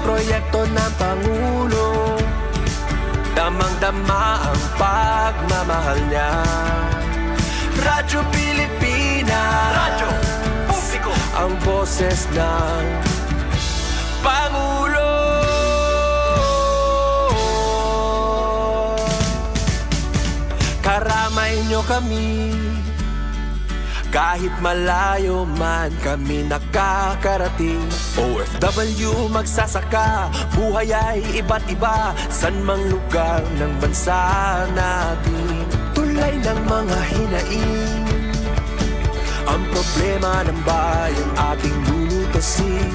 proyekto ng Pangulo, damang-dama ang pagmamahal niya. Radyo Pilipinas, radyo publiko, ang boses ng Pangulo. Karamay nyo kami, kahit malayo man kami nakakarating. OFW magsasaka, buhay ay iba't iba, san mang lugar ng bansa natin. Tulay ng mga hinaing, ang problema ng bayan ating lulutasin.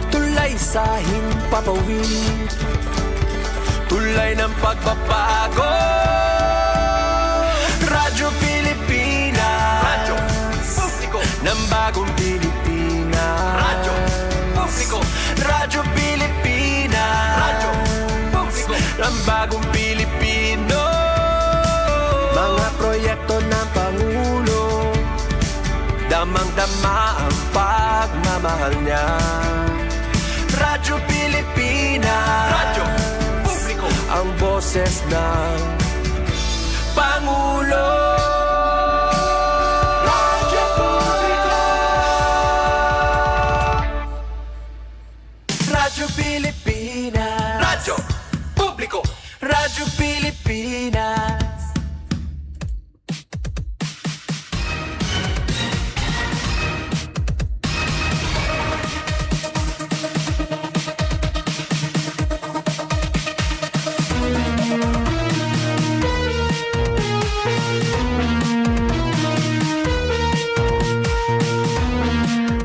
Tulay sa himpapawid, tulay ng pagbabago. Radyo Pilipinas, radyo publiko ng bagong Pilipinas. Radyo publiko, Radyo Pilipinas, radyo publiko ng bagong Pilipino. Mga proyekto ng Pangulo, damang-dama ang pagmamahal niya. Radyo Pilipinas, radyo publiko, ang boses ng Pangulo. Radyo publiko, Radyo Pilipinas, radyo publiko, Radyo Pilipinas.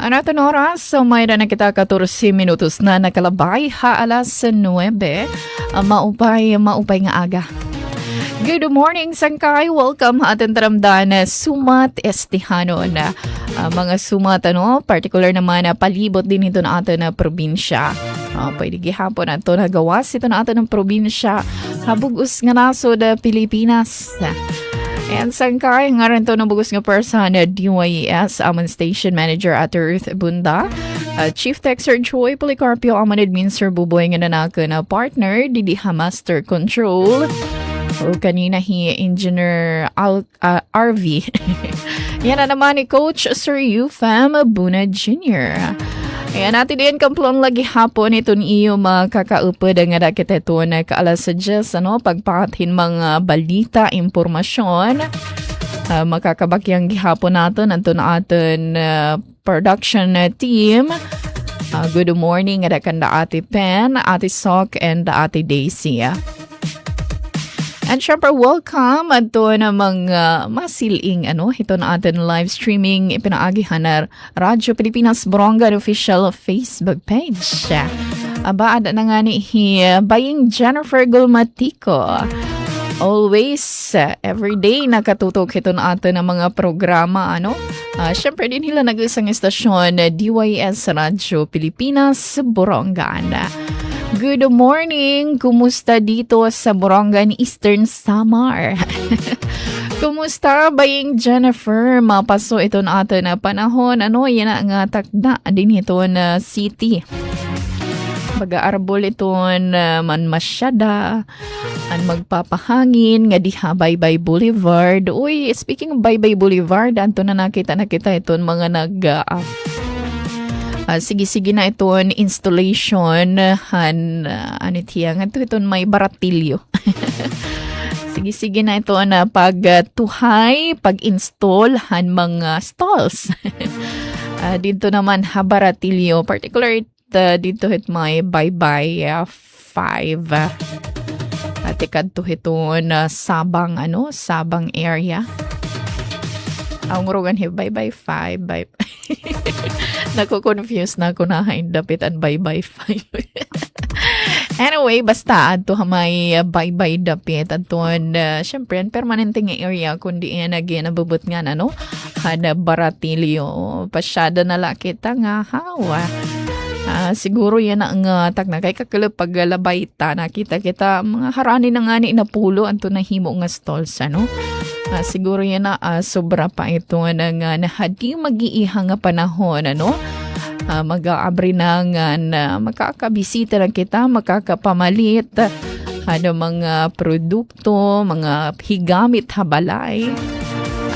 Ano ito na oras? So may na kita 14 minutos na nakalabay ha alas 9. Maupay nga aga. Good morning, Sangkay. Welcome ating taramdan na sumat estihano na mga sumat, particular naman na palibot din ito na atin na probinsya. Pwede gihapon na ito nagawas ito na atin ng probinsya. Habugus nga naso da Pilipinas. And Sangkay, nga rin ito nabugos nga person na DYES, amon station manager at Earth Bunda. Chief Texer Joy Policarpio, amon administrator buboy nga nanaka na partner, Didi Master Control. O kanina engineer RV. Yan na naman ni Coach Sir Ufam Buna Jr. Ayan natin din kamplong lagi hapon ito ni iyo makakaupod nga dakit ito na kaalas 10 pagpatin mga balita, impormasyon. Makakabakyang gihapon natin ito na atin production team. Good morning nga dakan da Ate Pen, Ate Sok, and da Ate Daisy. And syempre, welcome ato na mga masiling ito na atin live streaming ipinaagihan na Radyo Pilipinas Borongan official Facebook page. Aba, ada na nga ni Baying Jennifer Gulmatico. Always, everyday nakatutok ito na atin ng mga programa. Syempre din nila nag-isang estasyon DYS Radyo Pilipinas Borongan. Good morning! Kumusta dito sa Borongan, Eastern Samar? Kumusta Baying Jennifer? Mapaso ito na atin na panahon. Yan ang takda din ito na city. Baga-arbol ito man masyada. Ang magpapahangin nga diha Baybay Boulevard. Uy, speaking of Baybay Boulevard, anto na nakita ito mga sige na ito installation ito may baratilyo. Sige na ito na pagtuhay, pag-install mga stalls. Dito naman baratilyo, particular dito may Baybay 5. Tikad to ito na Sabang Sabang area. Ang urugan Baybay 5 Nako-confuse na ako na dapit ang Baybay 5. Anyway, basta ato may Baybay dapit aton syempre permanente nga area kundi nabubot nga kada baratilyo pasyada na kita nga hawa. Siguro yan ang takna kay kakalap paglalabay ta nakita kita mga harani na nga ni napulo anto nahimo nga stalls siguro yan na sobra pa ito na hadi mag-iiha nga panahon mag-aabri na nga na makakabisita lang kita, makakapamalit mga produkto, mga higamit habalay.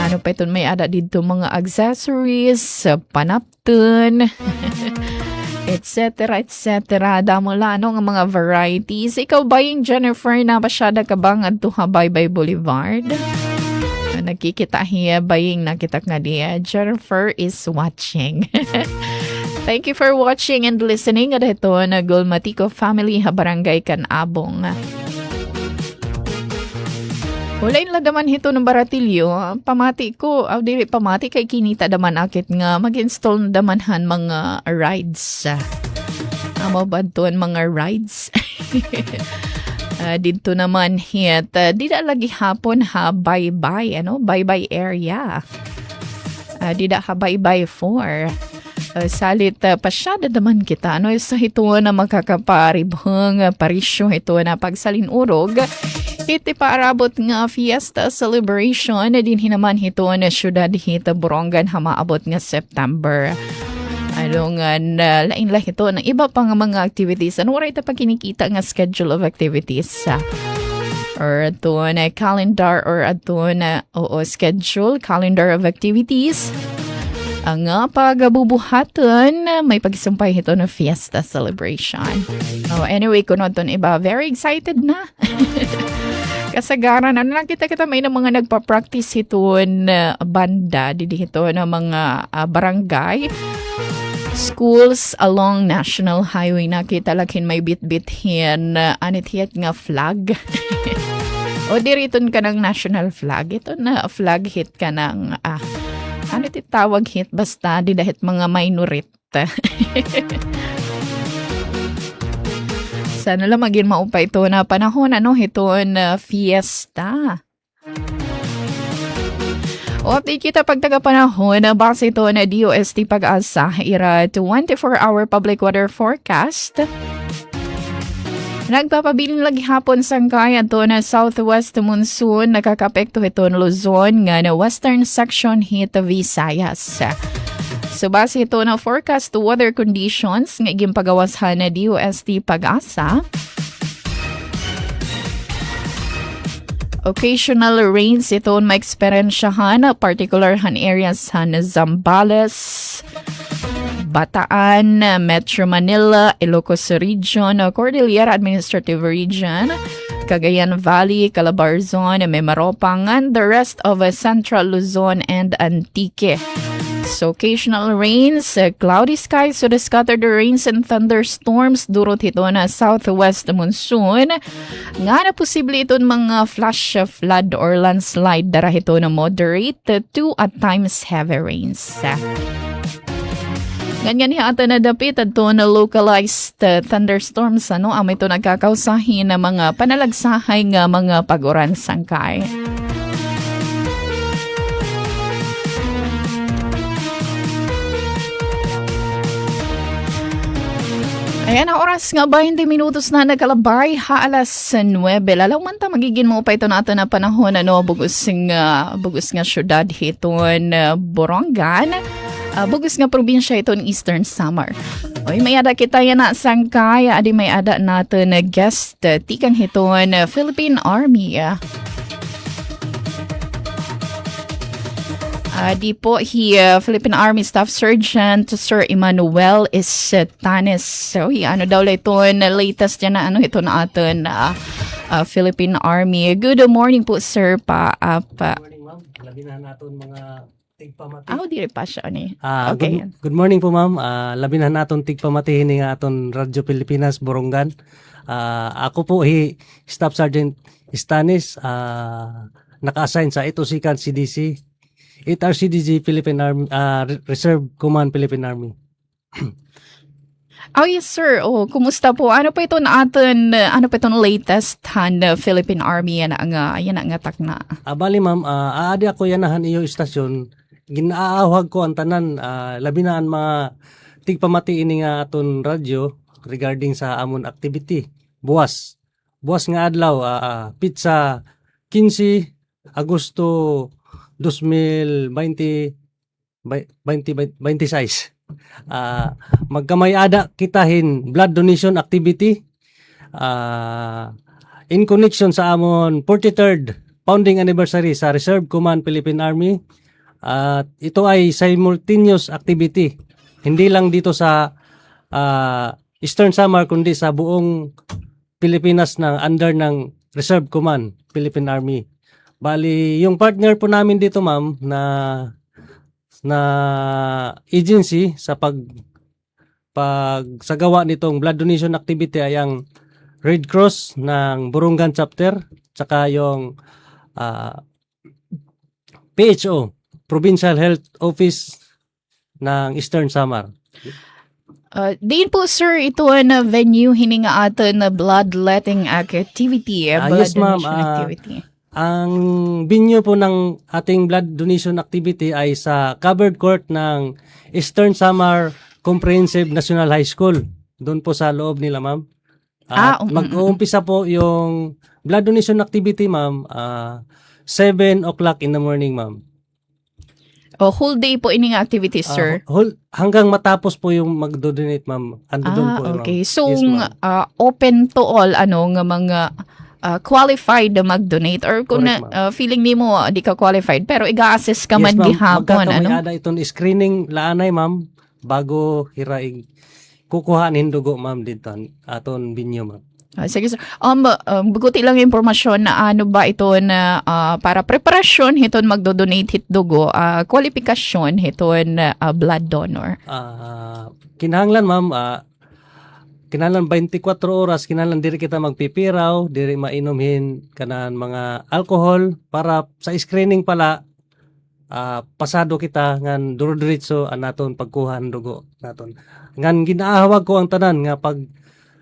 Ano pa ito may ada dito mga accessories, panapton, etc. Damo lang nga mga varieties. Ikaw ba yung Jennifer na masyada ka bang adto Habaybay Boulevard? Nakikita hiya baying nakita nga diya. Jennifer is watching. Thank you for watching and listening. At ito na Gulmatico Family Barangay Canabong. Walain lang daman hito ng baratilyo. Pamati ko, dili pamati kay kinita daman akit nga mag-install na damanhan mga rides. Amo ba doon mga rides? Dito naman hit, di na lagi hapon ha bye-bye, bye-bye area. Di na ha bye-bye for. Salit pasyada naman kita, sa hito na makakaparibhang parisyo hito na pagsalinurog. Iti paarabot nga fiesta celebration na din hinaman hito na syudad hita Borongan hamaabot nga September. Lain lang ito ng iba pang mga activities. Ano rin ito pa kinikita nga schedule of activities? Or ito na calendar or ito na schedule, calendar of activities. Ang pagbubuhatan, may pagsumpay ito na fiesta celebration. Anyway, kung ito iba, very excited na. Kasagaran, nakita kita may mga nagpa-practice ito na banda, dito na mga barangay, schools along National Highway. Nakita lakin may bit-bit-hin, anit-hit nga flag. O diriton ka ng national flag. Ito na flag hit ka ng, tawag hit, basta di dahit mga minorit. Sana lang maging maupa ito na panahon, ito na fiesta. O update kita pagtagapanahon na base ito na DOST Pag-asa ira 24-hour public weather forecast. Nagpapabilin lagi hapon sangkay ito na southwest monsoon nakakapekto ito na Luzon nga na western section hit Visayas. So base ito na forecast weather conditions nga gimpagawasan na DOST Pag-asa. Occasional rains ito ma-experensyahan, particular areas sa Zambales, Bataan, Metro Manila, Ilocos Region, Cordillera Administrative Region, Cagayan Valley, Calabarzon, Mimaropang, and the rest of Central Luzon and Antique. So, occasional rains, cloudy skies, so the scattered rains and thunderstorms durot ito na southwest monsoon. Nga na posible ito mga flash flood or landslide dara ito na moderate to at times heavy rains. Ganyan ata na dapit ito na localized thunderstorms amo ito nagkakausahin na mga panalagsahay nga mga pag-uran sangkay. Ayan na oras nga 20 minutos na nakalabay alas 9. Lalaw man ta magiging mo pa ito nato na panahon bugos nga syudad hiton Borongan. Bugos nga probinsya iton Eastern Samar. Oy may ada kita yan na sangkay adi may ada nato na guest tikan hiton Philippine Army. Di po Philippine Army Staff Sergeant Sir Emmanuel Estanes. So daw ito na latest dyan na ito na aton Philippine Army. Good morning po sir pa. Good morning ma'am. Labi na naton mga tigpamati. Di pa siya ni. Okay. Good morning po ma'am. Labi na naton tigpamati hini nga aton Radyo Pilipinas Borongan. Ako po Staff Sergeant Estanes, naka-assign sa Itusikan CDC. 8 RCDG Philippine Army, Reserve Command Philippine Army. Yes sir. Kumusta po? Ano pa ito na atin, latest Philippine Army yan nga takna? Bali ma'am, aadi ako yanahan iyo istasyon. Ginaawag ko ang tanan, labi na ang mga tigpamati ini nga aton radyo regarding sa amon activity. Buwas nga adlaw, pizza 15 Agosto 2026. magkamay-ada kitahin blood donation activity in connection sa amon 43rd founding anniversary sa Reserve Command Philippine Army. At ito ay simultaneous activity. Hindi lang dito sa Eastern Samar kundi sa buong Pilipinas na under ng Reserve Command Philippine Army. Bali, yung partner po namin dito ma'am na agency sa pagsagawa nitong blood donation activity ay ang Red Cross ng Borongan chapter tsaka yung PHO, Provincial Health Office ng Eastern Samar. Diin po sir, ito na venue hininga atin na bloodletting activity, blood Yes, ma'am. donation activity. Ang venue po ng ating blood donation activity ay sa covered court ng Eastern Samar Comprehensive National High School. Doon po sa loob nila, ma'am. At mag-uumpisa po yung blood donation activity, ma'am, 7 o'clock in the morning, ma'am. Whole day po ining activities, sir. Hanggang matapos po yung mag-donate, ma'am. Doon po, okay. ma'am. So, Yes, ma'am. open to all, nga mga qualified na mag-donate or kung Correct, feeling ni mo di ka qualified pero iga-assess ka man ma'am. gihapon, Magkakamay-ada itong screening laanay, ma'am, bago hiraig kukuhanin dugo, ma'am, dito aton binyo, ma'am. Sige sir. Buguti lang impormasyon na ano ba ito na para preparasyon hiton magdo-donate hit dugo, kwalifikasyon hiton blood donor. Kinahanglan, ma'am, kinahanglan 24 oras, kinahanglan diri kita magpipiraw, diri mainomhin kanan mga alcohol para sa screening pala pasado kita ngan duro-diretso anaton pagkuha ng dugo naton. Ngan ginaahawag ko ang tanan nga pag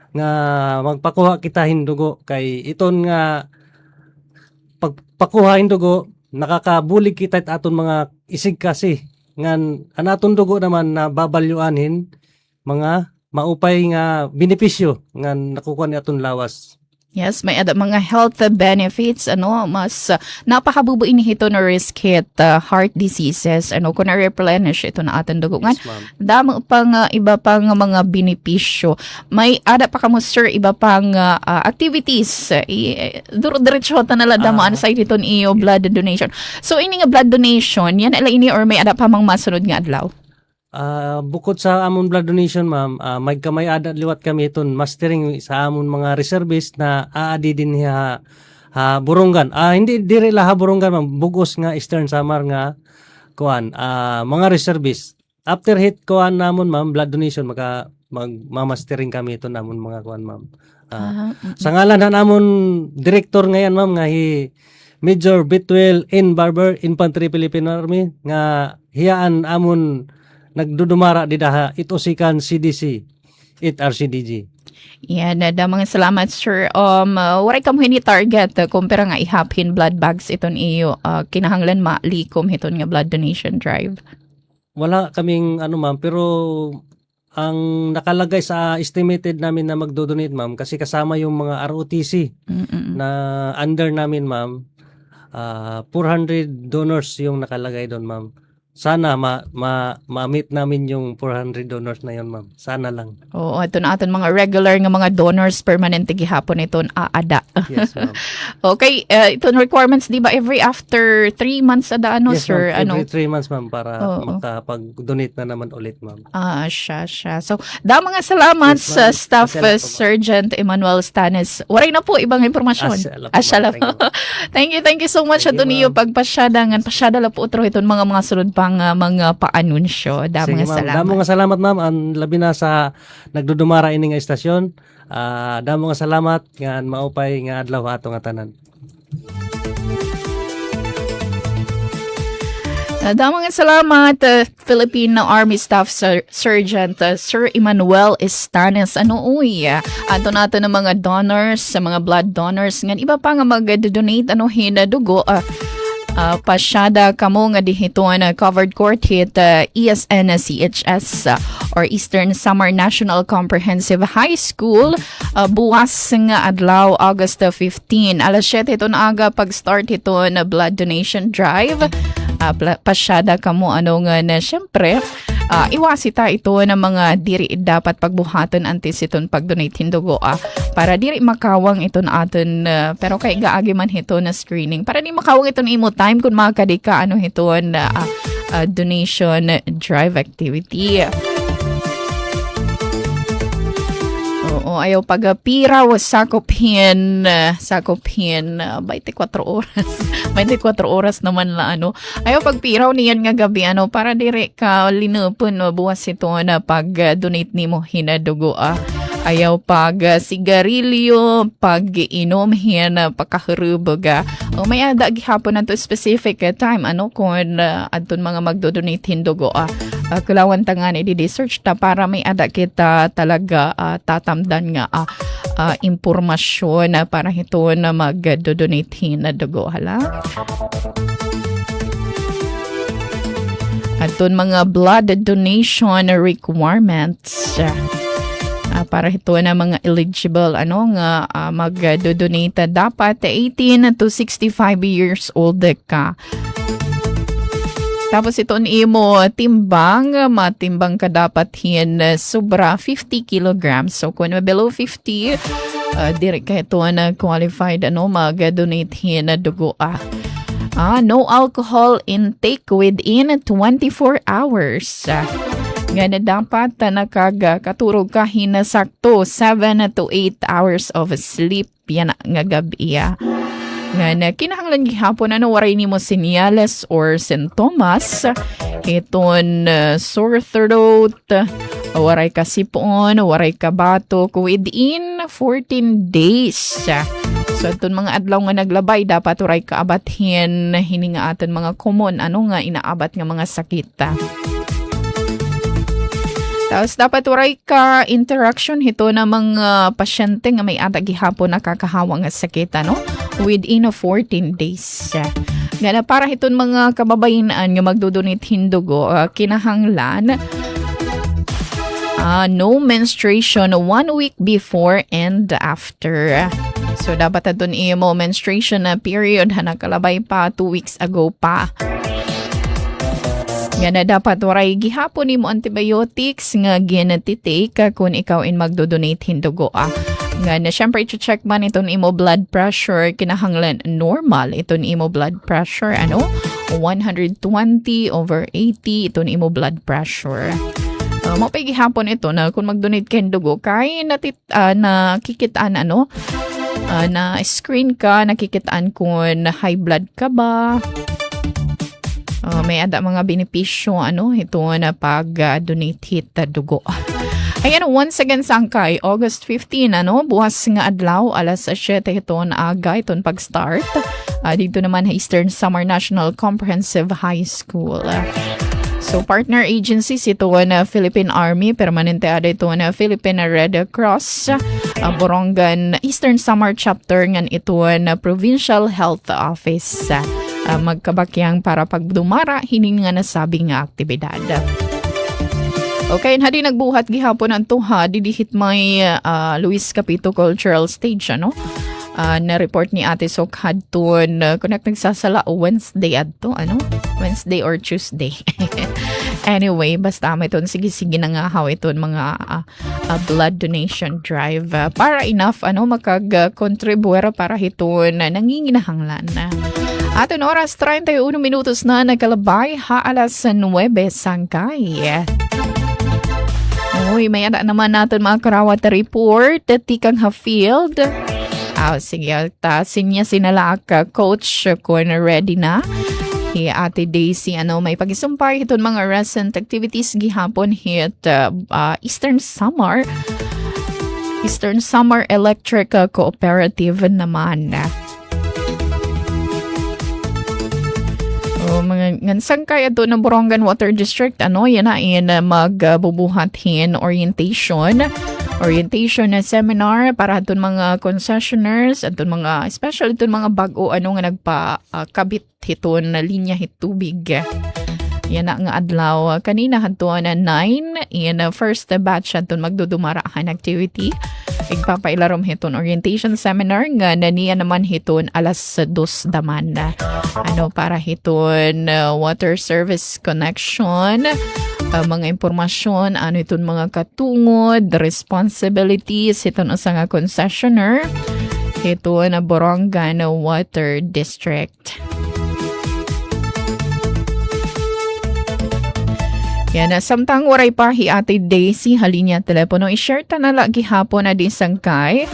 nga magpakuha kita hindugo kay iton nga pagpakuha hindugo nakakabulig kita aton mga isig kasi ngan anaton dugo naman na babalyuanin mga maupay nga benepisyo ngan nakukuha ni aton lawas. Yes, may mga health benefits, mas napakabubuin hito na risk hit heart diseases, kung na-replenish ito na ating dugo. Yes, ma'am. Damo pang iba pang mga benepisyo. May ada pa kamo sir, iba pang activities. Duro-diretso ta nala damaan sa dito iyo blood donation. So ini nga blood donation, yan ala ini or may ada pa mang masunod nga adlaw? Bukod sa amon blood donation, ma'am, may kamay-ada liwat kami iton mastering sa amon mga reservist na aadi din ha Borongan. Hindi dire laha Borongan, ma'am, bugos nga Eastern Samar nga kuan mga reservist. After hit kuan namon, ma'am, blood donation magmamastering kami ito namon mga kuan, ma'am. Sa ngalan na namon director ngayon, ma'am, nga Major Bitwell N. Barber, Infantry Philippine Army, nga hiyaan amon nagdudumara didaha ito sikan CDC it RCDG. Yan, mga salamat sir. Waray ka mo ni target kumpara nga ihapin blood bags iton iyo kinahanglan malikom hiton nga blood donation drive. Wala kaming ma'am, pero ang nakalagay sa estimated namin na magdo-donate, ma'am, kasi kasama yung mga ROTC na under namin, ma'am, 400 donors yung nakalagay doon, ma'am. Sana ma-meet namin yung 400 donors na yun, ma'am. Sana lang. Oo, ito na aton mga regular nga mga donors permanente gihapon iton aada. Yes, ma'am. Okay, iton requirements di ba every after 3 months ada Yes, sir? ma'am. Every 3 months, ma'am, para Oo. makapag-donate na naman ulit, ma'am. Siya. So, mga salamat Yes, sa ma'am. Staff Asya lang po, ma'am. Sergeant Emmanuel Stanes. Waray na po ibang impormasyon. Asya lang po, ma'am. Thank you so much Thank you, ato niyo ma'am. pagpasyadangan. Pasyada la po utro iton mga sunod pang mga paanunsyo. Sige, Mga ma'am. salamat. Damo nga salamat, ma'am. Ang labi na sa nagdudumara ini nga estasyon. Damo nga salamat nga maupay nga adlaw ato nga tanan. Damo nga salamat Philippine Army Staff Sergeant Sir Emmanuel Estanes. Ato nato ng mga donors, sa mga blood donors nga iba pa nga mag-donate hinadugo pasyada kamo nga dihiton covered court hit ESN CHS or Eastern Samar National Comprehensive High School buwas nga adlaw August 15 alas 7 iton aga pag-start iton blood donation drive. Pasyada kamo nga na syempre iwasita ito ng mga diri dapat pagbuhatan antes iton pag-donate hindugo para diri makawang ito na aton pero kay gaagi man ito na screening para di makawang ito na imo time kung makadika ano ito na donation drive activity. Oo, ayaw pagpiraw sakopin 24 oras. 24 oras naman la ano. Ayaw pagpiraw niyan nga gabi ano para dire ka linupon buwas ito na pag-donate nimo hinadugo Ayaw pag sigarilyo, pag inom hin pagkahurubog. May ada gihapon nato specific time ano kung adton mga magdo-donate hindugo kulawan tangan i-search ta para may ada kita talaga tatamdan nga impormasyon para hito na mag-donate hindugo hala. Adton mga blood donation requirements. Para ito na mga eligible nga mag-donate dapat 18 to 65 years old ka. Tapos ito imo matimbang ka dapat hin sobra 50 kilograms. So kung below 50 dire ka ito na qualified mag-donate hin na dugo no alcohol intake within 24 hours. Nga na dapat nakagaturog ka hinasakto 7 to 8 hours of sleep yan nga gabi. Nga na kinahanglan gihapon waray nimo senyales or sintomas iton sore throat, waray ka sipon, waray ka batok within 14 days. So itong mga adlaw nga naglabay dapat waray ka abathin hininga aton mga common nga inaabat nga mga sakit. Tapos dapat waray ka interaction hito na mga pasyente nga may ada gihapon nakakahawa nga sakit within 14 days. Nga para hiton mga kababayan nga magdodonate hindugo kinahanglan no menstruation 1 week before and after. So dapat adun imo menstruation na period nakalabay pa 2 weeks ago pa. Nga na dapat waray gihapon nimo antibiotics nga ginatitake kung ikaw magdodonate hindugo Nga na syempre i-check man itong imo blood pressure kinahanglan normal itong imo blood pressure 120/80 itong imo blood pressure. Mapay gihapon ito na kung magdonate ka hindugo kay nakikitaan na screen ka nakikitaan kung high blood ka ba. May ada mga benepisyo ito na pag-donate hit dugo. Ayan, once again sangkay August 15 buwas nga adlaw alas 7 ito na aga itong pag-start. Dito naman Eastern Samar National Comprehensive High School. So partner agencies ito na Philippine Army, permanente ada ito na Philippine Red Cross, Borongan Eastern Samar Chapter ngan ito na Provincial Health Office. Magkabakyang para pagdumara hining nga nasabi nga aktibidad. Okay, hadi nagbuhat gihapon ang tuha didihit may Luis Capito Cultural Stage na report ni Ate Sok hadton kung nagsasala Wednesday adto Wednesday or Tuesday. Anyway, basta may ton sige na nga haw iton mga blood donation drive para enough makag-contribuer para hiton nanginginahanglan. Aton oras 31 minutos na nagkalabay alas 9 sangkay. Uy, may ada naman natin mga karawat report tikang ha-field. Sige, sinya sinala ka coach kung ready na. Ate Daisy, may pag-isumpay itong mga recent activities gihapon hit Eastern Samar Electric Cooperative naman. Mga ngansang kaya doon ng Borongan Water District, yan na magbubuhatin orientation na seminar para atong mga concessionaires, atong mga, especially atong mga bago nga nagpa-kabit hiton na linya hit tubig. Yan na nga adlaw. Kanina hanto na 9 in first batch atong magdudumarahan activity. Igpapailarom hiton orientation seminar nga naniya naman hiton alas 2 daman. Para hiton water service connection mga impormasyon, ano itong mga katungod, responsibilities, itong usa nga concessionaire, ito na Borongan Water District. Yan, samtang waray pa hi Ate Daisy halinya telepono i-share ta na lagi hapon na din sangkay.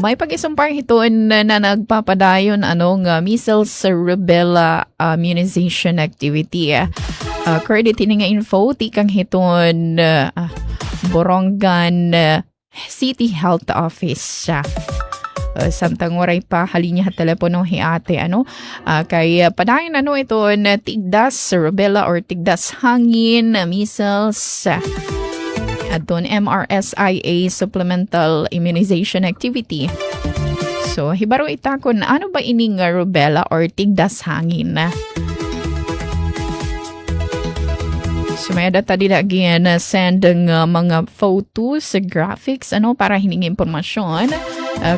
May pag-isumpar hitoon na nagpapadayon nga measles rubella immunization activity. Credit ini nga info tikang hitoon Borongan City Health Office. Samtang waray pa halinya telepono hi ate kay padayon ito na tigdas rubella or tigdas hangin measles adton MRSIA supplemental immunization activity. So hibaro itakon ano ba ini nga rubella or tigdas hangin na. So may data lagi na send ng mga photos, graphics para hiningi impormasyon.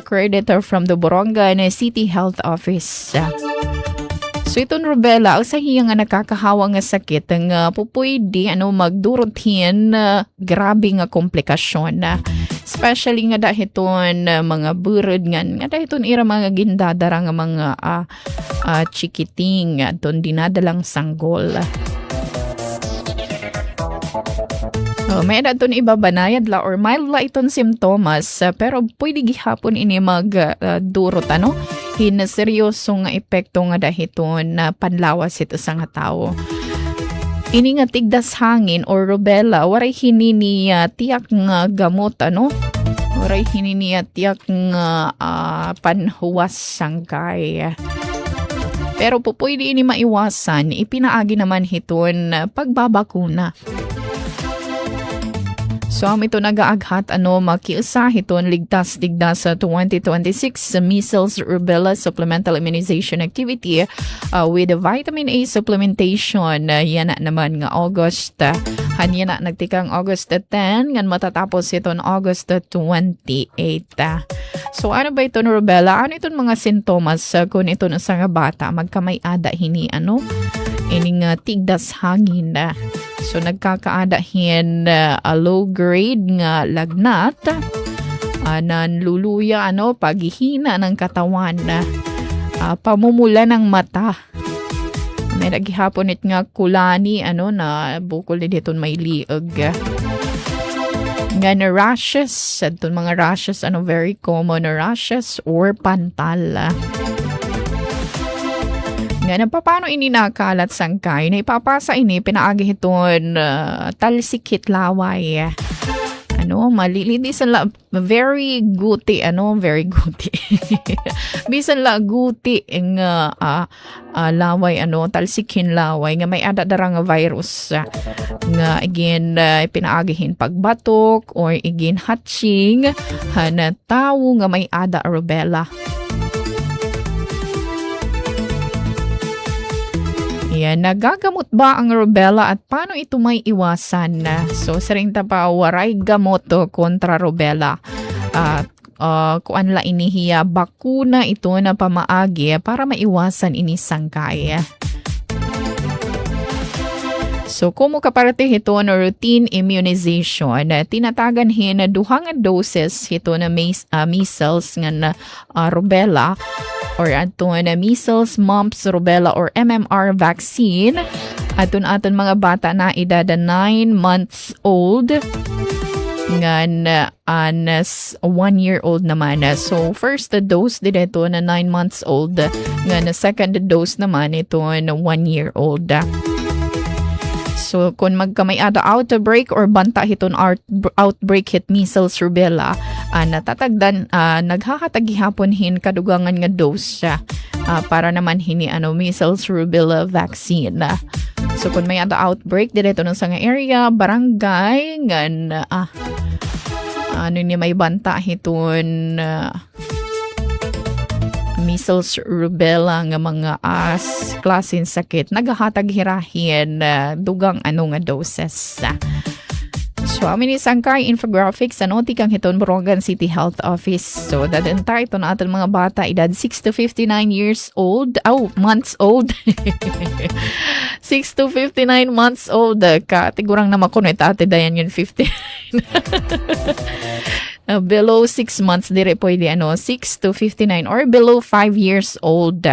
Creditor from the Borongan City Health Office. So itong rubella, sa hiya nga nakakahawa nga sakit nga pupwede magdurothin grabe nga komplikasyon. Especially nga dahiton mga burod nga dahiton ira mga gindadara nga mga chikiting aton dinadalang sanggol. May daton ibabanayad la or mild la iton simptomas pero pwede gihapon ini magdurot seryoso nga epekto nga dahiton na panlawas ito sa nga tao. Ini nga tigdas hangin or rubella waray hinini tiyak nga gamot waray hinini tiyak nga panhuwas sangkay. Pero pwede ini maiwasan ipinaagi naman hiton pagbabakuna. So, ito nag-aaghat makiusa hiton ligtas-ligdas sa 2026 measles rubella supplemental immunization activity with vitamin A supplementation. Yan naman nga August. Hanya nagtikang August 10 ngan matatapos iton August 28. So, ano ba ito rubella? Ano itong mga sintomas kung ito sa nga bata? Magkamay-ada hini ining tigdas hangin na. So nagkakaadahin low grade nga lagnat, nanluluya paghihina ng katawan, pamumula ng mata. May naghihapon it nga kulani na bukol dito may liog. Nga na rashes, itong mga rashes very common na rashes or pantal. Nga paano ini nakalat sangkay na ipapasa ini pinaagi hiton talsikit laway. Malilidi sa very guti very guti. Bisan la guti ng laway talsikin laway nga may adadarang virus nga again pinaagihin pagbatok or again hatching na tao nga may ada rubella. Yan, nagagamot ba ang rubella at paano ito may iwasan? So, saring pa waray gamot kontra rubella. Kuan la inihiya bakuna ito na pamaagi para maiwasan ini sangkay. So, kung kaparate ito na routine immunization, tinatagan hin na duhang doses ito na measles nga rubella or aton na measles, mumps, rubella or MMR vaccine aton mga bata na edad 9 months old ngan 1 year old naman. So first dose dito na 9 months old ngan second dose naman ito na 1 year old. So, kung magkamay ada outbreak or banta hiton outbreak hit measles rubella, natatagdan, naghahatag-hapon hin kadugangan nga dose para naman hini measles rubella vaccine. So, kung may ada outbreak dito ng sa nga area, barangay, ngan, may banta hiton measles, rubella nga mga klaseng sakit nagahatag hirahin dugang nga doses. Swami ni Sangkay Infographics ano tikang hiton Borongan City Health Office. So dadentay ito na aton mga bata edad 6 to 59 years old. Months old. 6 to 59 months old. Katigurang naman ko na ate dayan yun 50. Below 6 months dire pwede 6 to 59 or below 5 years old.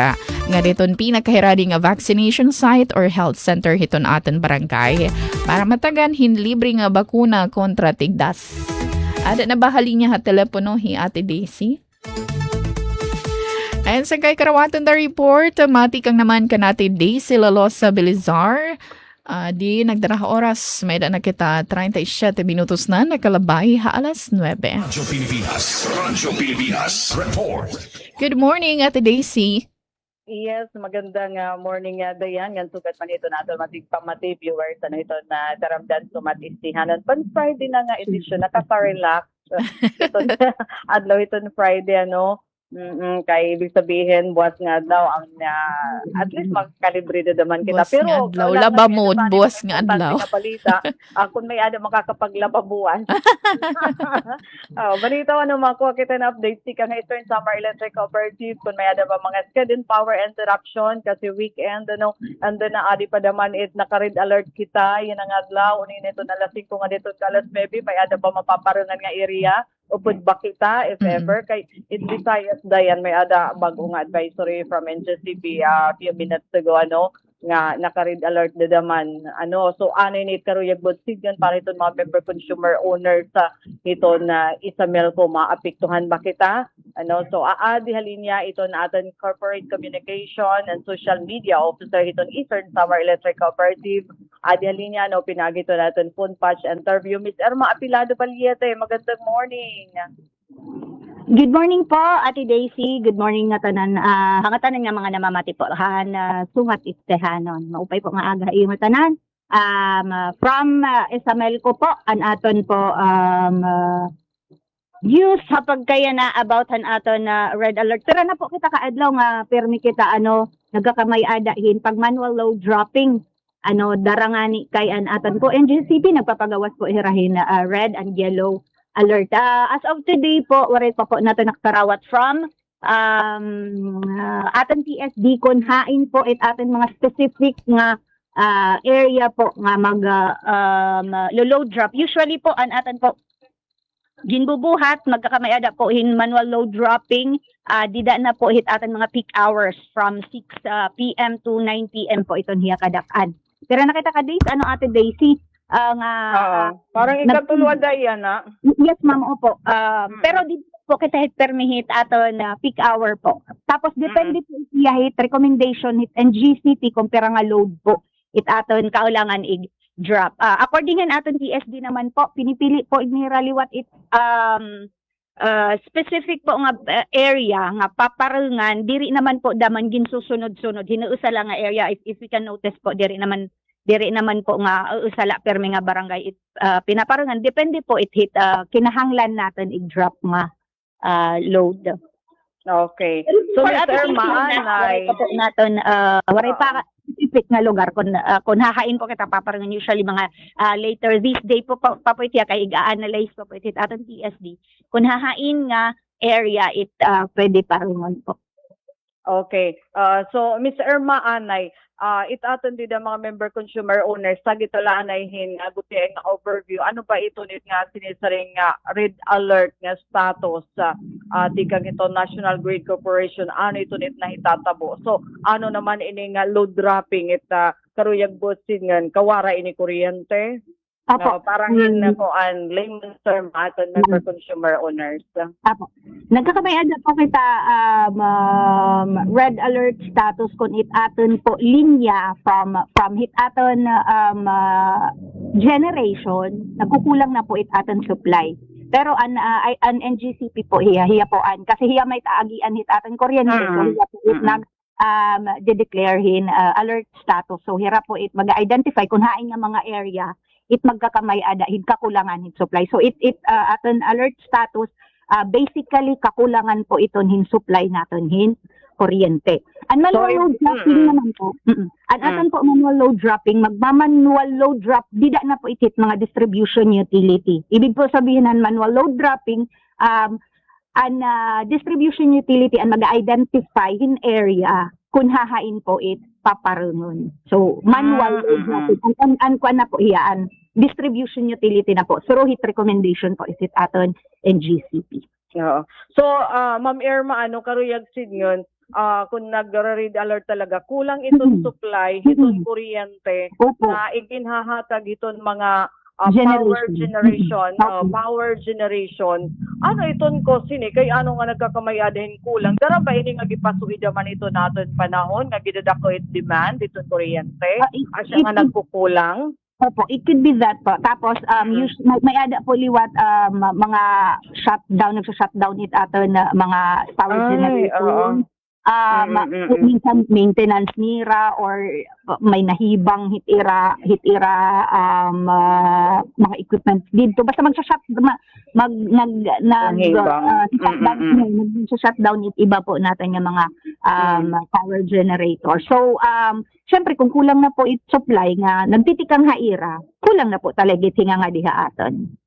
Nga diton pinakahiradi nga vaccination site or health center hiton aton barangay para matagan libre nga bakuna kontra tigdas. Ada na bahali niya ha telepono hi Ate Daisy. Ayon sa kay karawaton da report, mati kang naman kanati Daisy Lalosa Belizar. Di nagdara oras, may na kita 37 minutos na nakalabay alas 9. Radyo Pilipinas Report. Good morning, Ate Daisy. Yes, magandang morning Dayan. Yan sugat man ito natin matigpamati viewers. Ano ito na daramdan sumatistihanan. Pan Friday na nga edisyon, nakaka-relax. Ito adlaw ito na Friday, kay ibig sabihin buwas nga daw ang at least magkalibre na naman kita. Buwas nga adlaw, laba mode, buwas nga adlaw. Kung may ada makakapaglaba buwan. Balita makuha kita na update si kang Eastern Samar Electric Cooperative kung may ada ba mga scheduled power interruption kasi weekend and then na adi pa naman it naka-red alert kita yan ang adlaw unin ito na lasing ko nga dito kalas maybe may ada ba mapaparungan nga area upod ba kita if ever kay in Visayas dayan may ada bagong advisory from NGCP few minutes ago nga naka-red alert na naman so ni karuyag bodsigan para ito mga member consumer owners sa ito na Isamel ko maapektuhan ba kita so aadi halinya ito na aton corporate communication and social media officer iton Eastern Samar Electric Cooperative adi halinya pinagito natin phone patch interview Miss Irma Apilado Paliete magandang morning. Good morning po, Ate Daisy. Good morning nga tanan. Hangatanan nga mga namamati po. Sungat istehanon. Maupay po nga aga iyo tanan. From Isamel ko po, an aton po views hapag kaya na about han aton red alert. Tara na po kita kaadlaw nga permi kita nagakamay adahin pag manual load dropping. Darangani kay an aton po NGCP nagpapagawas po hirahin red and yellow alert. As of today po, waray pa po natin nakarawat from ating TSD kung hain po at ating mga specific nga area po nga load drop. Usually po, an atin po ginbubuhat, magkakamayada po in manual load dropping, dida na po hit atin mga peak hours from 6 p.m. to 9 p.m. po itong hiya kadakan. Pero nakita ka days, Ate Daisy, parang ikatuluan dayan Yes, ma'am, opo. Pero di po kita hit permihit ato na peak hour po. Tapos depende po siya hit recommendation hit and GCP kung pera nga load po. It aton kaulangan drop. According an aton TSD naman po, pinipili po generally what it specific po nga area nga paparangan diri naman po daman ginsusunod-sunod hinuusa lang nga area if we can notice po diri naman po nga usala permi nga barangay pinaparangan depende po it hit kinahanglan natin i-drop nga load. Okay. So Mr. Maanay naton waray pa specific nga lugar kung hahain po kita paparangan usually mga later this day po papoy kay i-analyze po it aton TSD kung hahain nga area it pwede parangan po. Okay. So Ms. Irma Anay, itaton din ang mga member consumer owners sa gitalaan ay aguti ang overview. Ano ba ito nit nga sinisaring red alert nga status sa tikang ito National Grid Corporation? Ano ito nit na hitatabo? So ano naman ini nga load dropping karuyag bosin nga kawara ini kuryente? Apo. Parang ko an layman's term aton member consumer owners. Apo. Nagkakamayada po kita red alert status kung it aton po linya from hit aton generation nagkukulang na po it aton supply. Pero an NGCP po hiya po kasi hiya may taagian hit aton kuryente so hiya po it de-declare hin alert status. So hira po it mag-identify kung hain nga mga area it magkakamay-ada hid kakulangan hid supply. So it aton alert status basically kakulangan po iton hin supply naton hin kuryente. Ang manual So, load dropping naman po, ang aton po manual load dropping, magmamanual load drop, dida na po itit mga distribution utility. Ibig po sabihin ng manual load dropping, ang distribution utility ang mag-identify in area kung hahain po it paparungon. So, manual load dropping. Ang kuan na po iyaan, distribution utility na po. So, hit recommendation po isit aton NGCP. Oo. So, Ma'am Irma, karuyag sid yun, kung nag-red alert talaga, kulang itong supply, itong kuryente, Opo. na iginhahatag itong mga Generation. power generation. Iton ko sini kay ano nga nagkakamay-adahin kulang. Dara ba ini nga gipasuid man ito naton panahon nga gidadako it demand itong kuryente? Asya nga nagkukulang. Opo, it could be that po. Tapos, may ada po liwat mga nagsa-shutdown it aton na mga power generation. Minsan maintenance nira or may nahibang hitira mga equipment dito. Basta shutdown it iba po natin yung mga power generator. So, syempre kung kulang na po it supply nga nagtitikang haira, kulang na po talaga tinga nga diha aton.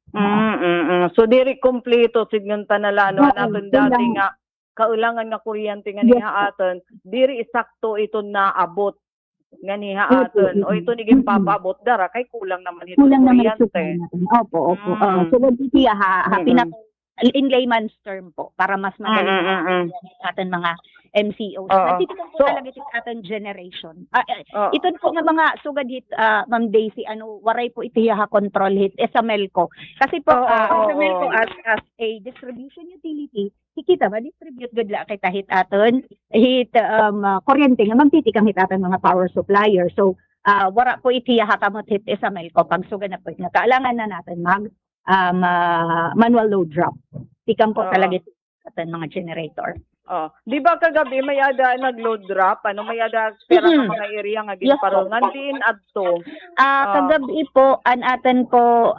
So diri kompleto signon tanalano naton dati nga kaulangan nga kuryente nga niha aton, diri sakto ito naabot nga niha aton. O ito niging papabot dara kay kulang naman ito kuryente. Opo. So in layman's term po para mas madali aton mga MCOs. Nagtitikan po talaga ito aton generation. Ito po nga mga sugad hit, Ma'am Daisy, waray po ito control hit sa Melco. Kasi po, sa Melco as a distribution utility, kita ba, distribute good la kita hit aton, hit kuryente nga magtitikang hit aton mga power supplier. So, wara po ito kamot hit sa Melco. Pag sugad na po, nga kailangan na natin manual load drop. Tikang po talaga ito aton mga generator. Di ba kagabi may ada nag-load drop? May ada pera ng mga area nga ginparungan din adto. Kagabi po an atin po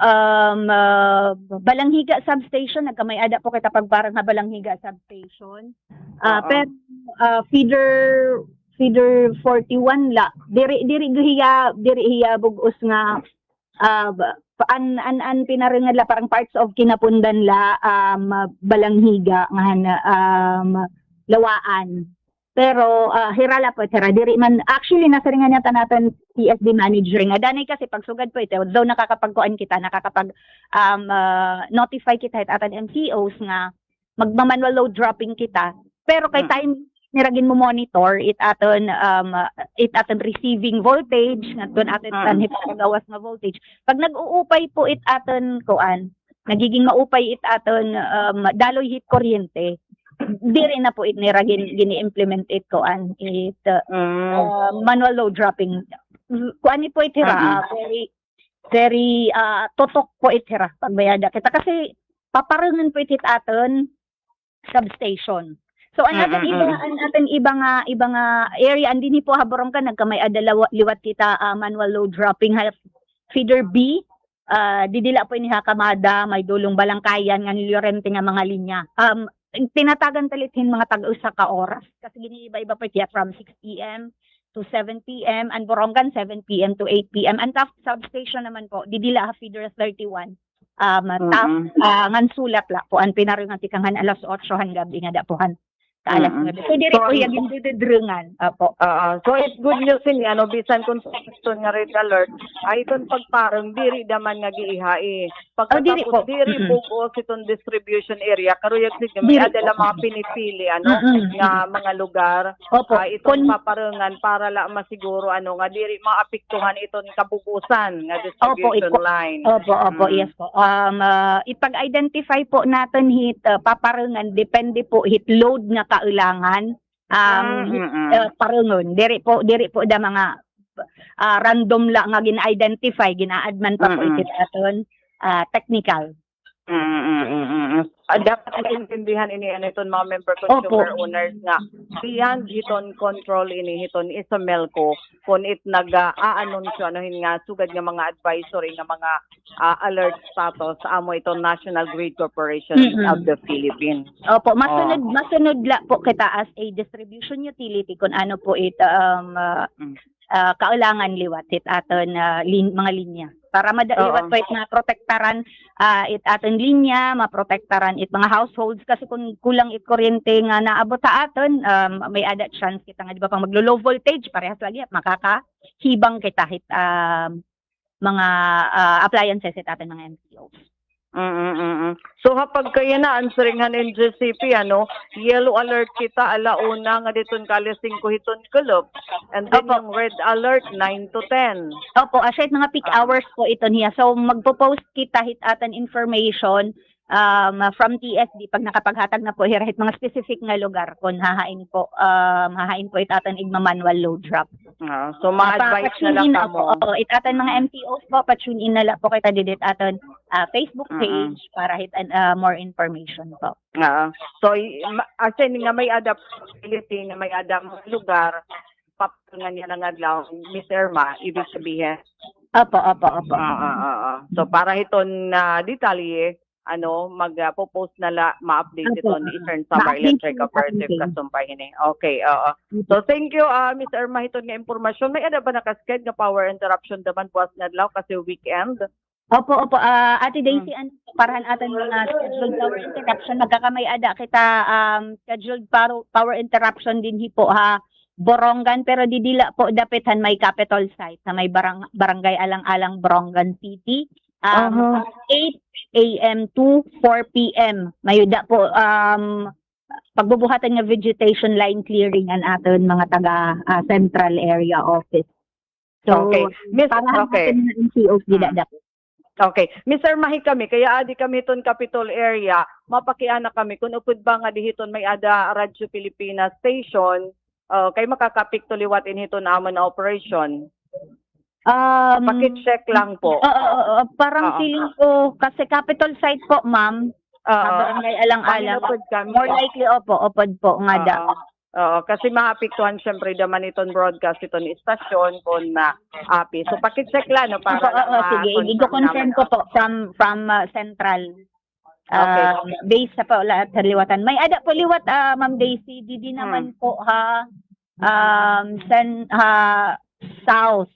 Balanghiga substation nagkamay ada po kita pagbarang nga Balanghiga substation. Pero feeder 41 la diri hiya bugos nga an pinarengad la parang parts of Kinapundan la Balanghiga nga Lawaan. Pero hirala po diri man actually nasa ringan yata natin PSD manager nga danay kasi pagsugad po ito daw nakakapagkuan kita notify kita atan MCOs nga magma-manual load dropping kita pero kay time niragin mo monitor it aton receiving voltage ngadton aton hipagawas nga voltage pag nag-uupay po it aton kuan nagiging maupay it aton daloy hit kuryente diri na po it gini-implement it kuan it manual load dropping kuan ni po itira very totok po itira pagbayada kita kasi paparangan po it aton substation. So an aton iba nga area andini po haborong ka nagkamay ada liwat kita manual load dropping feeder B didila po ini Kamada may dulong Balangkayan nga nilorente nga mga linya. Tinatagan talithin mga tag-usa ka oras kasi giniiba-iba po tiya from 6 PM to 7 PM and Borongan 7 PM to 8 PM. Ang top substation naman po didila feeder 31 ngan sulat la po an pinaringan tikangan alas 8 gabi nga dapuhan alas 9. So diri po yung didrengan po. So it's good news ini bisan kung gusto nga red alert ay iton pagparang diri daman nga giihae. Pagkatapos diri bugos itong distribution area karuyag sig may adala mga pinipili nga mga lugar. Itong paparangan para la masiguro nga diri maapektuhan iton kabubusan nga distribution line. Opo, yes po. Ipag-identify po natin hit paparangan depende po hit load nga kailangan parangon diri po da mga random la nga gina-identify gina-adman pa po it aton technical Dapat intindihan ini iton mga member consumer owners nga beyond hiton control ini hiton isa melco kun it nag-aanunsyo nga sugad nga mga advisory nga mga alert status sa amo ito National Grid Corporation of the Philippines. Opo, masunod la po kita as a distribution utility kung ano po ito kaulangan liwat it aton mga linya. Para madaliwat po it na protektaran it aton linya, maprotektaran it mga households kasi kung kulang it kuryente nga naabot sa aton, may ada chance kita nga di ba pang maglo-low voltage parehas lagi at makakahibang kita hit mga appliances it aton mga MCOs. So kapag kaya na answeringan in GCP yellow alert kita alauna nga diton kalising ko hiton kulop and then yung red alert 9 to 10. Opo, aside mga peak hours po ito niya. So magpo-post kita hit atan information from TSD pag nakapaghatag na po hit mga specific nga lugar kung hahain po it atan igma manual load drop. So mga advice na lang mo. It atan mga MTOs po pa-tune in na lang po kita didit atan Facebook page para hit more information po. So asin nga may adaptability nga may adang lugar papungan niya ng adlaw Miss Irma ibig sabihin. Opo. So para hiton detalye magpo-post na ma-update ito ni Eastern Samar Electric Cooperative kasumpay ini. Okay, So thank you Miss Irma hiton nga impormasyon. May ada ba nakasked nga power interruption daman buwas nga adlaw kasi weekend? Opo. Ate Daisy, parahan atin mga scheduled power interruption. Magkakamay ada kita scheduled power interruption din hipo Borongan pero didila po dapitan may capital site sa may barangay Alang-Alang Borongan City. 8 a.m. to 4 p.m. Mayuda po pagbubuhatan nga vegetation line clearing an aton mga taga central area office. So, Miss MCOs didada. Okay. Mr. Mahi kami, kaya adi kami ton Capitol area, mapakiana kami kung upod ba nga dihiton may ada Radyo Pilipinas station, kay makakapik to liwat inhiton naman na operation. Paki-check lang po. Parang feeling ko, kasi capital site po, ma'am, barangay Alang-Alang. More likely, opod po nga da. Kasi maapektuhan syempre naman itong broadcast iton istasyon kung na api. So paki-check lang para sige, i-confirm ko po from central. Base sa po lahat sa liwatan. May ada po liwat Ma'am Daisy, di naman po south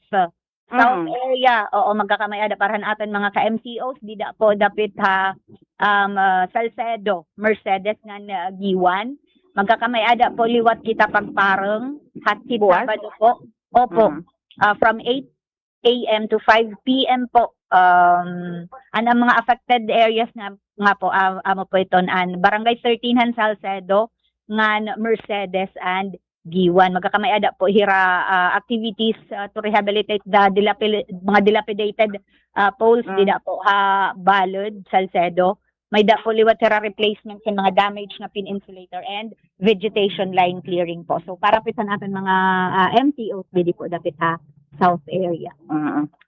area. Magkakamay ada parahan aton mga ka-MCOs di da po dapit Salcedo, Mercedes nga Giwan. Magkakamay ada po liwat kita pagparang hatit Sabado po. From 8 a.m. to 5 p.m. po. Ang mga affected areas nga po amo po iton Barangay 13 Salcedo ngan Mercedes and Giwan. Magkakamay ada po activities to rehabilitate the mga dilapidated poles dida po Balod, Salcedo. May da po liwat replacement sa mga damage na pin insulator and vegetation line clearing po. So para pitan natin mga MTOs didi po dapit south area.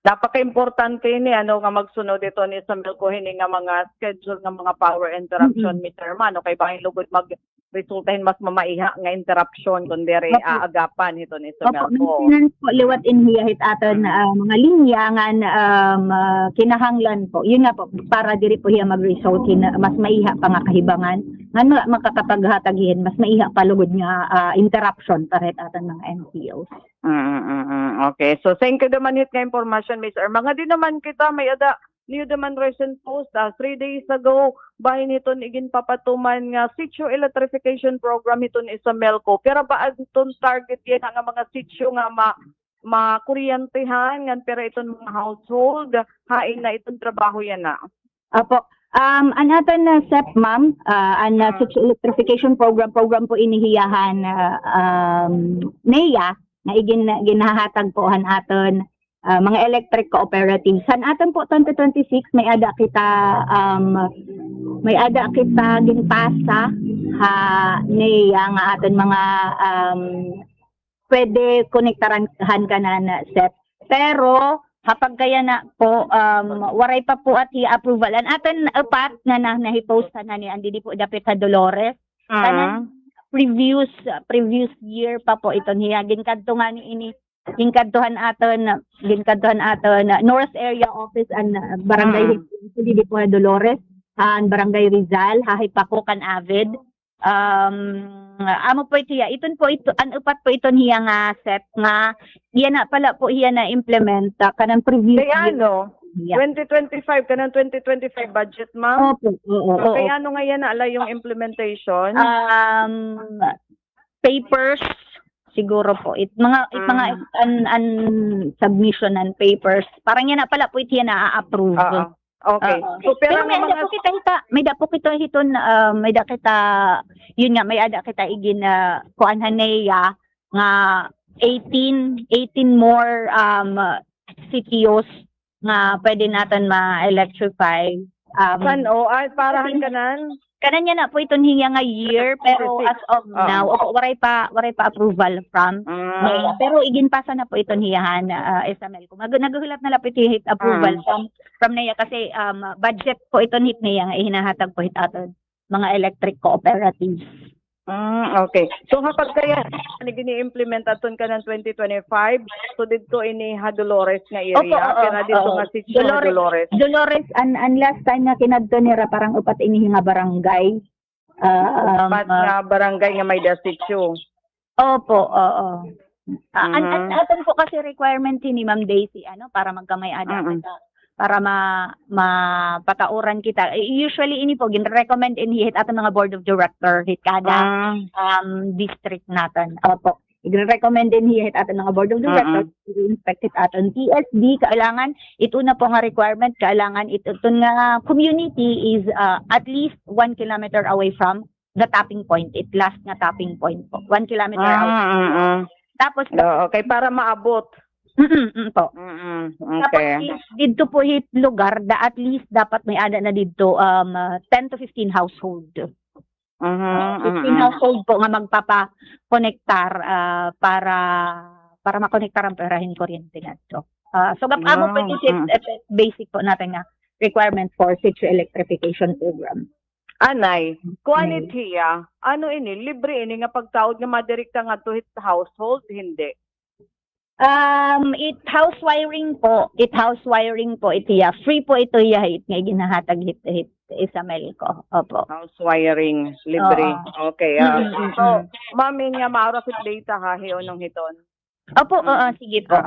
Napaka-importante ni nga magsunod ito ni sa Melco hini nga mga schedule nga mga power interruption meter man kay bahin lugod resultahin mas mamaiha nga interruption kundi agapan ito ni sa Melco. Maintenance po liwat inhiyahit aton mga linya nga kinahanglan po. Yun nga po para diri po hiya mag-result mas maiha pa nga kahibangan nga makakapaghatagin mas maiha pa lugod nga interruption paret aton mga MCOs. Okay. So thank you naman hit nga information Miss Irma. Mga din naman kita may ada niyo naman recent post 3 days ago bahin iton igin papatuman nga sitio electrification program iton isa Melco. Pero ba aton target yan nga mga sitio nga makuryentehan nga pero iton mga household hain na iton trabaho yan na. Apo. An aton na SEP ma'am, sitio electrification program po inihiyahan NEA na ginahatag po aton mga electric cooperatives. San aton po 2026 may ada kita ginpasa NEA nga aton mga pwede konektaran ka na SEP. Pero hapag kaya na po waray pa po at i-approval an aton upat nga nahipost na ni andi di po dapit sa Dolores kanan previous year pa po ito niya ginkadto nga ni ini ginkadtuhan aton North Area Office and Barangay di po na Dolores an Barangay Rizal hahay pa ko kan Avid amo po ito an upat po ito niya nga set nga iya na pala po iya na implement kanang previous Kaya year. ano, Yeah. 2025, kanang 2025 budget, ma'am? Opo, oo. Kaya ano nga yan na ala yung implementation? Papers siguro po mga submission and papers parang yan na pala po ito yan na-approve. Oo. Okay. So, Pero pero may mga ada po kita hiton may da kita yun nga may ada kita igin kuanhan niya nga 18 more CTOs nga pwede natin ma-electrify. San o ay parahan kanan. Kanan niya na po ito hiya nga year pero as of now waray pa approval from pero igin pa sana po ito hiyahan SML ko naghulat na lapit hit approval from niya kasi budget po ito hit niya nga hinahatag po hit aton mga electric cooperatives. Okay. So kapag kaya gini-implement aton ka ng 2025, so dito ini Dolores nga area, kaya dito nga si Dolores. Dolores an last time nga kinadto nira parang upat ini nga barangay. Pat nga barangay nga may dasityo. Opo, oo. Aton po kasi requirement ni Ma'am Daisy para magkamay-ada kita para mapatauran kita. Usually ini po gin-recommend hit aton mga board of director hit kada district natin. Opo. I-recommend hit aton mga board of directors i-inspect it aton TSD kailangan ito na po nga requirement kailangan ito nga community is at least 1 kilometer away from the tapping point. It last nga tapping point po. 1 kilometer away. Tapos okay para maabot. po. Okay. Tapos dito po hit lugar at least dapat may ada na dito 10 to 15 household. 15 household po nga magpapa-connectar para makonektar ang perahin kuryente nato. So amo po basic po natin nga requirement for city electrification program. Anay, quality ano ini libre ini nga pagtaod nga madirekta nga to hit household hindi. It house wiring po itiya. Free po ito hit nga ginahatag hit isamel ko. Opo. House wiring libre. Okay. So, mami nga maura fit data nung hiton. Opo, sige po.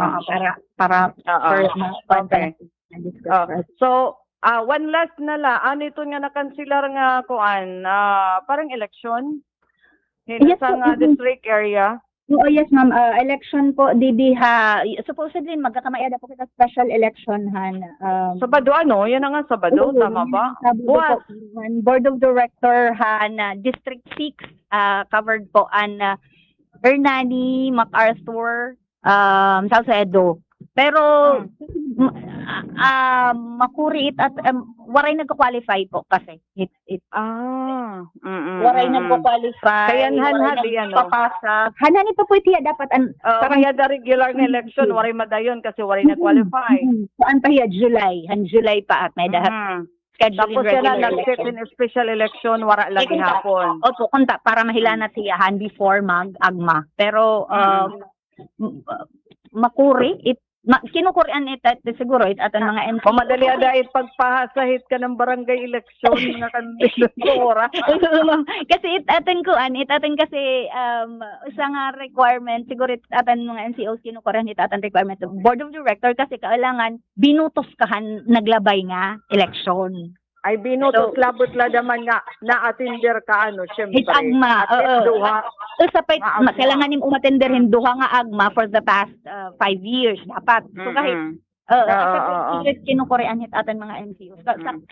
Para okay. So, one last na la, ano ito nga nakansilar nga kuan, parang election? Yes, sa nga district area? Oh, yes, ma'am. Election po, supposedly, magkakamayada po kita special election, han. Sabado, Yan na nga, Sabado, tama ba? Sabado po, Board of Director, han, District 6, covered po, Hernani, MacArthur, Salcedo. Pero, makuri at waray nagka-qualify po kasi. Waray nagka-qualify. Kaya hanhadi papasa. Hanani pa po itiya dapat kaya da regular na election, waray madayon kasi waray nag-qualify. Saan pa hiya? July pa at may dapat. Tapos yan na nag-set in special election, wara lagi hapon. Opo, kunta, para mahilanat siyahan before mag-agma. Pero, makuri, kinukurian siguro aton mga MC. O madali ada pagpahasahit ka ng barangay election nga kandidatura. Kasi aton kasi isa nga requirement siguro aton mga NCOs kinukurian aton requirement board of director kasi kailangan binutos kahan naglabay nga election. Ay binutos labot ladaman nga na-attender ka syempre. Agma. Duha. Usapay kailangan nim umatenderhin duha nga agma for the past 5 years dapat. So kahit kinukurian aton mga MCOs.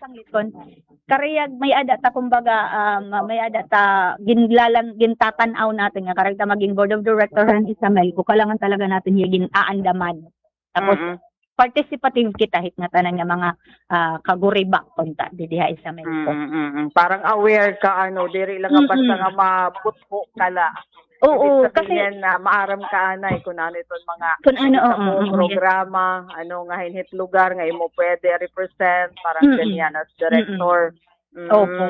Sanglit kon. Kariyag may ada ta kumbaga may ada ta gintatan-aw natin nga karagta maging board of director han Isamel ko kailangan talaga natin higin aandaman. Tapos participative kita hit nga tanan nga mga kaguriba konta diha Isamel ko. Parang aware ka diri lang basta nga mabutho kala. Oo, Ibig kasi sabihin na maaram ka anay kung ano itong mga kung ano, sa oo, mo yes. programa, ano nga hinhit lugar nga imo pwede represent, parang Mm-mm. ganyan as director. Opo.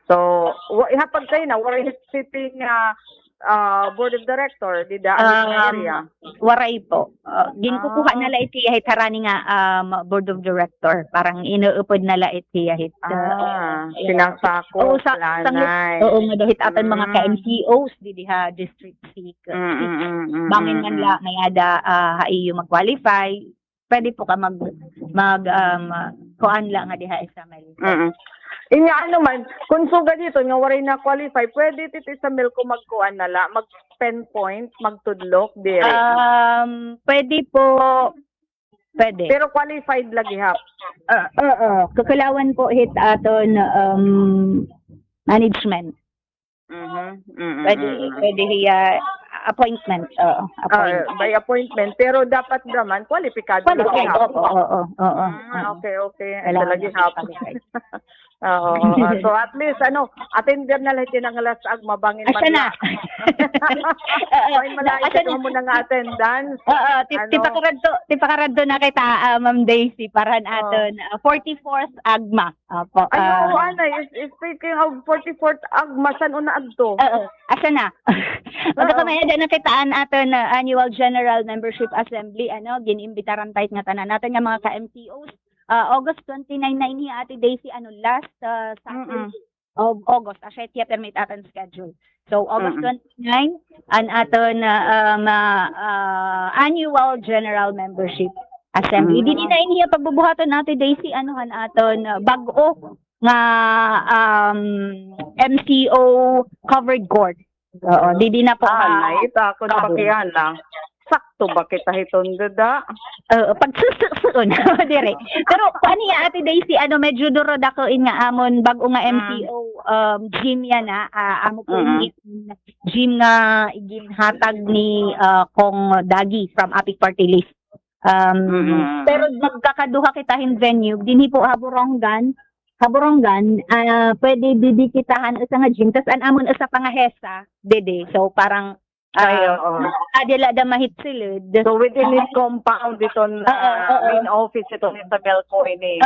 So, ihapag kayo na, we're sitting board of director, di da area. Waray po. Ginkukuha na la iti hit harani nga board of director. Parang inuupod na la iti hit. Sinasako, Oo, planay. oo, nga dahit atan mga Mm. ka-MCOs, di diha district seek. Bangin man la, may ada haiyo mag-qualify. Pwede po ka kuan la nga diha sa Melco. Inya ano man, kung suga dito nga waray na qualify, pwede titi sa Melco magkuan na la, mag-pen point, magtudlok dire. Pwede po, pwede. Pero qualified lagi hap. Oo, kakalawan po hit aton management. Pwede hiya appointment. Appointment. By appointment, pero dapat naman qualified Pwede, lagi hap. oo. Okay. Kailangan Lagi hap. Oo. So at least attender na lahat ng alas mabangin man. Asa na? Ay malait mo na nga attendance. Oo, tipakaradto na kita, Ma'am Daisy, para aton 44th AGMA. Opo. Speaking of 44th AGMA, saan una adto? Asa na? Magkakamaya na kitaan aton annual general membership assembly, giniimbitaran tayo nga tanan natin nga mga ka-MCOs. August 29 na ini Ate Daisy, last Saturday of August, asya tiya permit aton schedule. So August 29 an aton annual general membership assembly. Dili na ini pagbubuhaton Ate Daisy anuhan aton bag-o nga MCO covered court. Oo, dili na po. Naita ako na pakiyala. Sakto ba kita hiton dada? Pag susun, dire. Pero paano ya Ate Daisy, medyo durod ako nga amon bago nga MCO gym yan amo po gym nga ginhatag ni Kong Dagi from Apik Party List. Pero magkakaduha kita hin venue, dinhi po Haborongan, pwede didikitahan sa nga gym, tas amon sa pangahesa, dede. So parang adila da mahit silid. So within this compound ito main office ito sa Melco ini.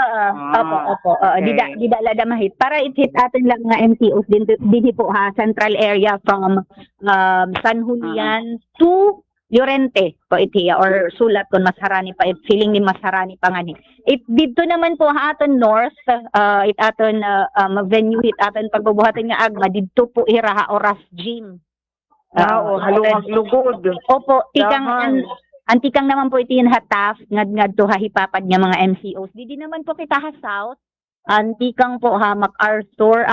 Opo. Dida la da mahit para it-hit atin lang nga MTOs din po central area from San Julian to Llorente po itiya or sulat kon masharani pa feeling ni masharani pa ngani. It dito naman po aton north it aton venue it aton pagbubuhaton nga agma didto po iraha oras gym. Halungag lugod. Opo, antikang naman po iti hataf ngadto hahipapad nga mga MCOs. Di naman po kita south. Antikang po MacArthur,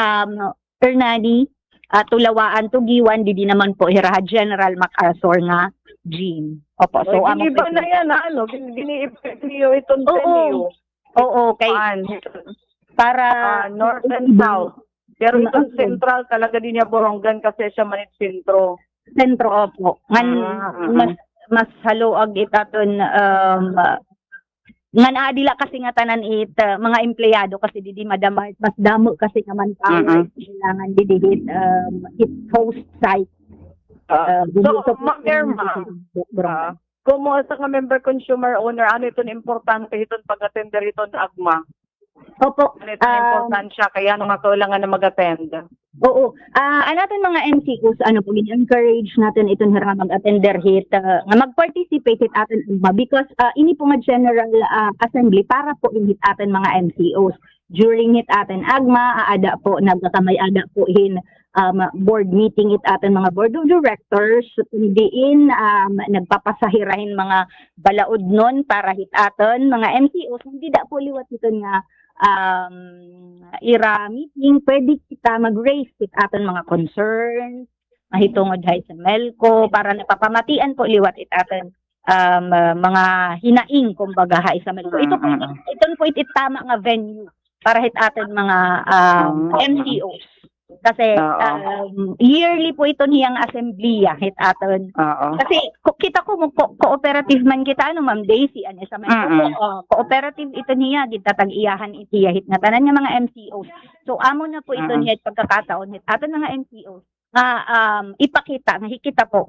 Ernani, Tulawaan, Tugiwan, di naman po hiraha General MacArthur nga gym. Opo, so iba na yan giniipyo itong venue. Oo, kay para north and south. Pero itong central talaga din niya Borongan kasi siya manit sentro. Opo. Mas haluag itaton nga naadila kasi nga tanan mga empleyado kasi di madama mas damo kasi nga manpower kailangan didihit it host site. So, Irma, kung mo sa member consumer owner, ano itong importante itong pag-attender itong AGMA? Opo. Ano itong importansya kaya nung kailangan na mag-attend? Oo. Natin mga MCOs, po, encourage natin itong nga mag-attender hit, nga mag-participate hit atin because ini po nga general assembly para po inhit atin mga MCOs. During hit atin AGMA, aada po, nagkakamay ada po board meeting hit atin mga board of directors, diin nagpapasahirahin mga balaod nun para hit atin mga MCOs, hindi da po liwat ito nga ira meeting, pwede kita mag-raise it aton mga concerns, mahitungod hay sa Melco, para napapamatian po liwat it aton mga hinaing kumbaga hay sa Melco. Ito po tama nga venue para hit aton mga MCOs. Kasi yearly po ito niyang assembleya hit aton. Kasi kita ko cooperative man kita Ma'am Daisy sa Melco. Cooperative ito niya gitatag-iyahan itiya hit nga tanan nga mga MCOs. So amo na po ito niya pagkakataon hit aton mga MCOs ipakita nga hikita po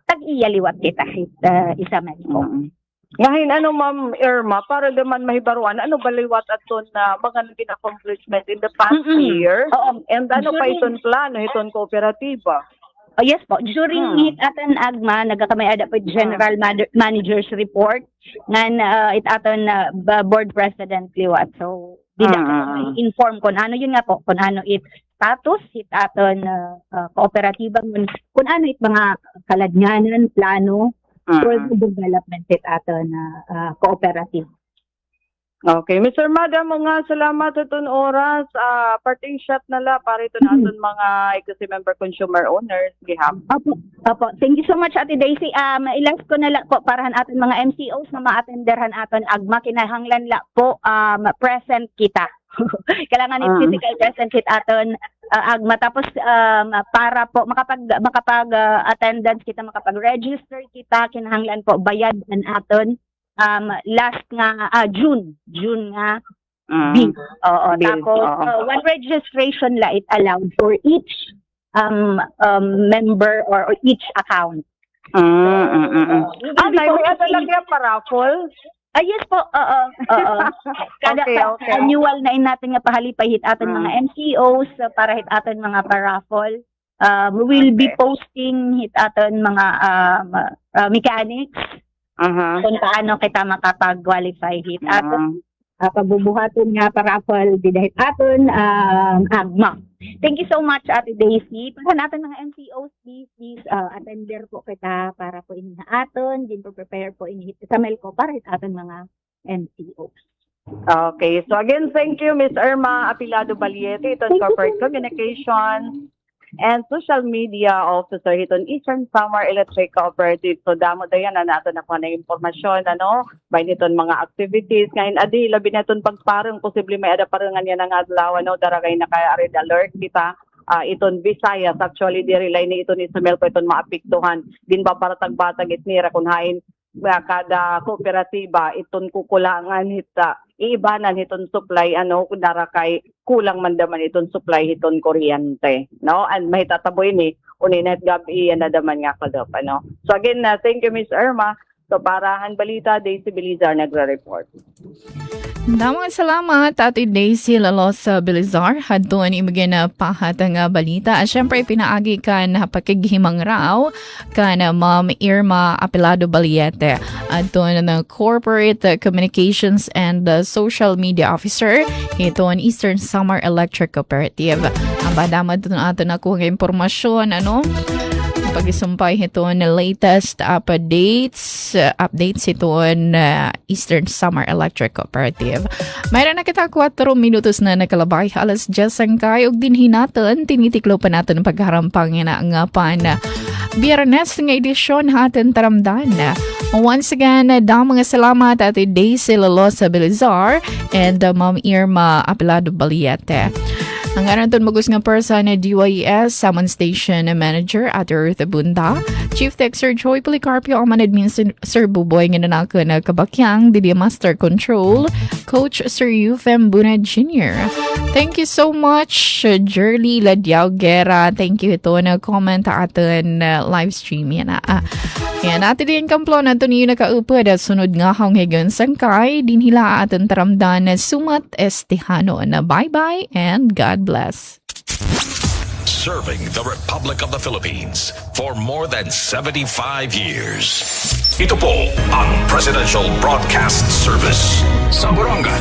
tag-iyaliwat kita isaman ko. Ngayon, Ma'am Irma, para naman mahibaruan, ano baliwat aton na mga naging accomplishment in the past year? Oo. And ano pa During- iton plano, iton kooperatiba? Yes po, during hit atan agma nagakamay ada po General Manager's report ngan it atan board president liwat. So dida ko inform kon ano yun nga po, kun ano it status hit aton kooperatiba kun ano it mga kaladnganan plano for the development hit aton cooperative. Okay. Mr. Madam, mga salamat sa itong oras. Parting shot na la para ito na aton mga kasi member consumer owners. Gihap. Opo. Thank you so much, Ate Daisy. Ilas ko na lang po parahan aton mga MCOs na ma-attenderhan aton agma kinahanglan la po present kita. Kailangan physical present kit aton agma tapos para po makapag attendance kita makapag-register kita kinahanglan po bayad an aton last nga June nga bill. Oo, Bill, tapos one registration la it allowed for each member or each account. Tayo nga talaga paraffol. Yes po, oo. Kada Okay. annual na natin nga pahalipay hit aton mga MCOs para hit aton mga paraffol. We will be posting hit aton mga mechanics kung paano kita makapag-qualify hit aton. Pagbubuhaton nga paraffol dahil aton agma. Thank you so much, Ate Daisy. Para natin mga MCOs, please attender po kita para po ini aton, din po prepare po ini sa mail ko para hit aton mga MCOs. Okay. So again, thank you, Ms. Irma Apilado Baliete, iton Corporate Communications and Social Media Officer iton Eastern Samar Electric Cooperative. So damo dayan na nato na ko na impormasyon by niton mga activities ngayon adi labi naton pagparang posible may ada parangan yan nga adlaw daragay na kaya red alert kita iton Visayas actually di relay ni iton Isabel ko iton maapektuhan din ba para tagbatag itnira kun hain kada kooperatiba iton kukulangan hita iibanan hiton supply kundara kay kulang man daman iton supply hiton kuryente and mahitataboy ni uninet gabi na daman nga kadop so again thank you Miss Irma. So parahan balita Daisy Belizar nagre-report. Damang salamat, Ate Daisy Lalos Belizar. Hadton imigay na pahatang balita. At syempre, pinaagi ka na pakighimang raw ka na Ma'am Irma Apilado Baliete. Hadton ng Corporate Communications and Social Media Officer. Ito ang Eastern Samar Electric Cooperative. Ang badamad ito na ato na kung impormasyon, pag-isumpay ito na latest updates ito na Eastern Samar Electric Cooperative. Mayroon na kita 4 minutos na nakalabay. Alas 10 ang kayo. Din hinatan, tinitiklo pa natin ang pagharampang na nga pa na Biyernes nga edisyon hatin taramdan. Once again, mga salamat Ate Daisy Lalosa Belizar and Ma'am Irma Apilado Baliete. Ang aranton magus nga person na DYS Salmon Station Manager at Earth Bunda, Chief Tech Sir Joy Policarpio, ang manadmin Sir Buboy nga nanako na kabakyang, Didi Master Control, Coach Sir Eufem Buna Jr. Thank you so much, Jerly Ladiao Guerra. Thank you ito na comment atin live stream yan. Yan, natin din kamplo na ito niyo nakaupad at sunod nga hong higan sangkay, din hila atin taramdan na sumat estihano na bye-bye and God bless. Serving the Republic of the Philippines for more than 75 years. Ito po ang Presidential Broadcast Service sa Borongan,